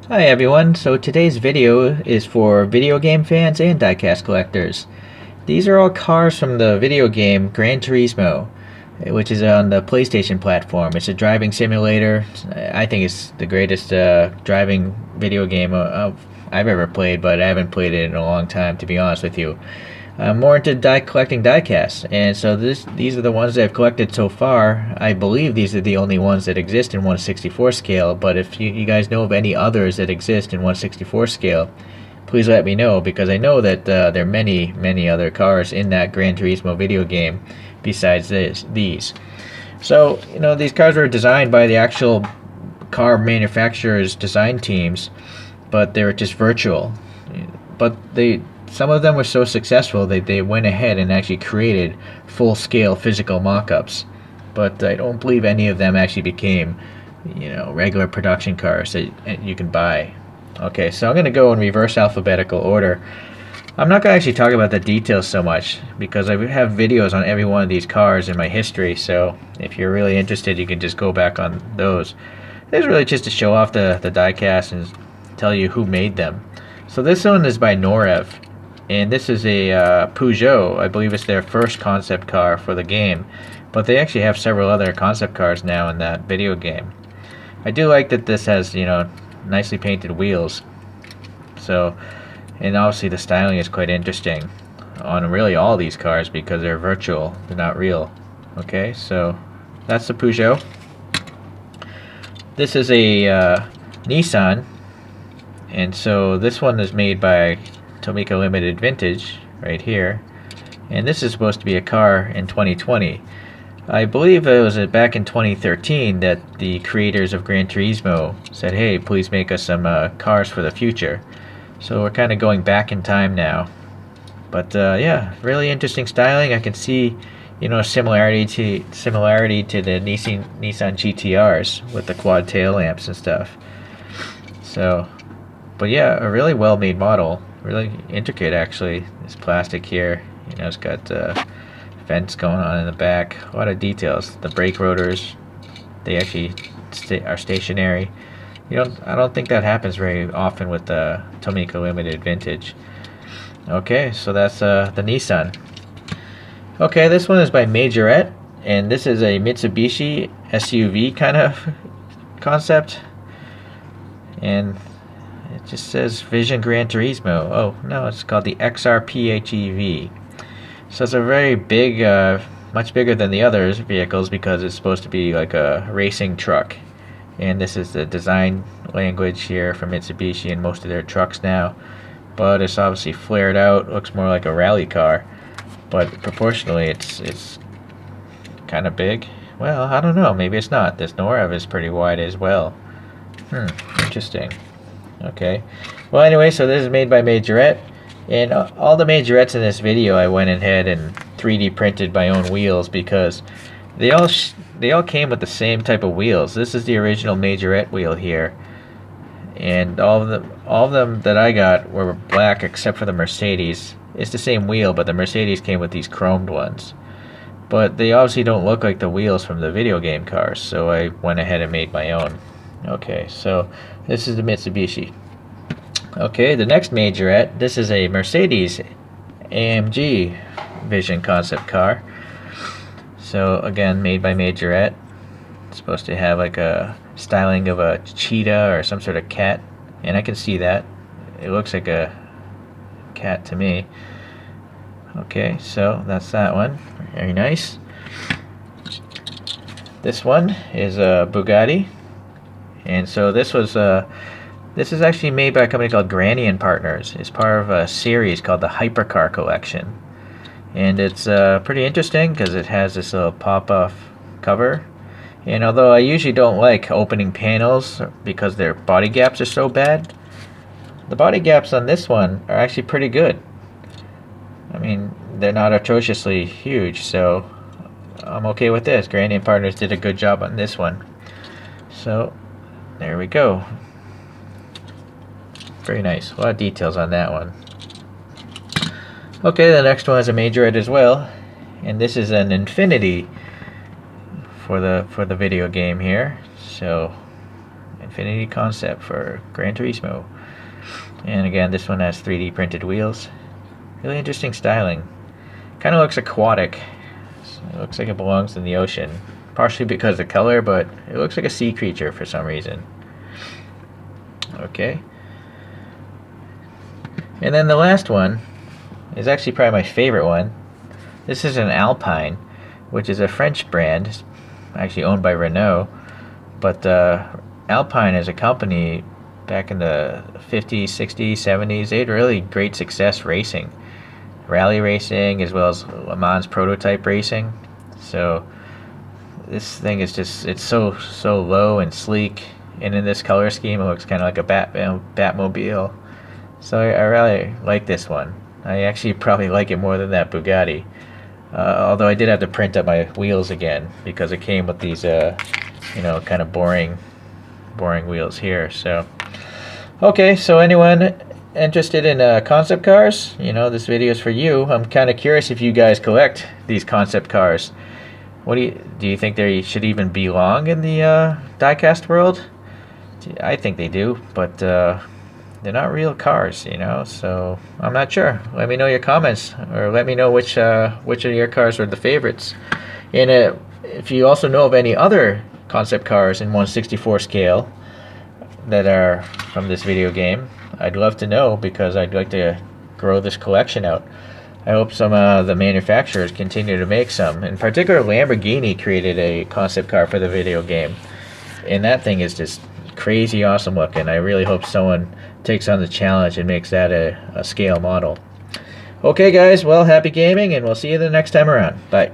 Hi everyone, so today's video is for video game fans and diecast collectors. These are all cars from the video game Gran Turismo, which is on the PlayStation platform. It's a driving simulator. I think it's the greatest driving video game I've ever played, but I haven't played it in a long time, to be honest with you. I'm more into collecting diecasts, and so these are the ones that I've collected so far. I believe these are the only ones that exist in 1/64 scale, but if you guys know of any others that exist in 1/64 scale, please let me know, because I know that there are many other cars in that Gran Turismo video game besides these. So, these cars were designed by the actual car manufacturers' design teams, but they were just virtual. But some of them were so successful that they went ahead and actually created full-scale physical mock-ups. But I don't believe any of them actually became, regular production cars that you can buy. Okay, so I'm going to go in reverse alphabetical order. I'm not going to actually talk about the details so much because I have videos on every one of these cars in my history, so if you're really interested, you can just go back on those. It's really just to show off the diecast and tell you who made them. So this one is by Norev, and this is a Peugeot. I believe it's their first concept car for the game, but they actually have several other concept cars now in that video game. I do like that this has, nicely painted wheels. So, and obviously the styling is quite interesting on really all these cars because they're virtual, they're not real. Okay, so that's the Peugeot. This is a Nissan, and so this one is made by Tomica Limited Vintage right here, and this is supposed to be a car in 2020. I believe it was back in 2013 that the creators of Gran Turismo said, hey, please make us some cars for the future. So we're kind of going back in time now. But yeah, really interesting styling. I can see, similarity to the Nissan GTRs with the quad tail lamps and stuff. So, but yeah, a really well-made model. Really intricate, actually. This plastic here, it's got vents going on in the back. A lot of details. The brake rotors, they actually are stationary. I don't think that happens very often with the Tomica Limited Vintage. Okay, so that's the Nissan. Okay, this one is by Majorette, and this is a Mitsubishi SUV kind of concept. And it just says Vision Gran Turismo. Oh, no, it's called the XR-PHEV. So it's a very big, much bigger than the other vehicles because it's supposed to be like a racing truck. And this is the design language here for Mitsubishi and most of their trucks now. But it's obviously flared out, looks more like a rally car. But proportionally, it's kind of big. Well, I don't know, maybe it's not. This Norev is pretty wide as well. Interesting. Okay. Well, anyway, so this is made by Majorette. And all the Majorettes in this video, I went ahead and 3D printed my own wheels because they all came with the same type of wheels. This is the original Majorette wheel here, and all of them that I got were black except for the Mercedes. It's the same wheel, but the Mercedes came with these chromed ones. But they obviously don't look like the wheels from the video game cars, so I went ahead and made my own. Okay, so this is the Mitsubishi. Okay, the next Majorette, this is a Mercedes Amg Vision concept car. So again, made by Majorette. It's supposed to have like a styling of a cheetah or some sort of cat, and I can see that. It looks like a cat to me. Okay, so that's that one. Very nice. This one is a Bugatti, and so this is actually made by a company called Granny and Partners. It's part of a series called the Hypercar Collection. And it's pretty interesting because it has this little pop-off cover. And although I usually don't like opening panels because their body gaps are so bad, the body gaps on this one are actually pretty good. I mean, they're not atrociously huge, so I'm okay with this. Granny and Partners did a good job on this one. So, there we go. Very nice. A lot of details on that one. Okay, the next one is a Majorette as well, and this is an Infinity for the video game here. So Infinity concept for Gran Turismo. And again, this one has 3D printed wheels. Really interesting styling. Kind of looks aquatic. It looks like it belongs in the ocean. Partially because of the color, but it looks like a sea creature for some reason. Okay. And then the last one is actually probably my favorite one. This is an Alpine, which is a French brand, actually owned by Renault. But Alpine as a company back in the 50s, 60s, 70s, they had really great success racing. Rally racing as well as Le Mans prototype racing. So this thing is just, it's so low and sleek, and in this color scheme it looks kind of like a Batmobile. So I really like this one. I actually probably like it more than that Bugatti. Although I did have to print up my wheels again because it came with these kind of boring wheels here. So okay, so anyone interested in concept cars, this video is for you. I'm kind of curious if you guys collect these concept cars. What do you think they should even belong in the diecast world? I think they do, but they're not real cars, so I'm not sure. Let me know your comments, or let me know which of your cars are the favorites. And if you also know of any other concept cars in 1/64 scale that are from this video game, I'd love to know, because I'd like to grow this collection out. I hope some of the manufacturers continue to make some. In particular, Lamborghini created a concept car for the video game, and that thing is just crazy awesome looking. I really hope someone takes on the challenge and makes that a scale model. Okay guys, well, happy gaming, and we'll see you the next time around. Bye.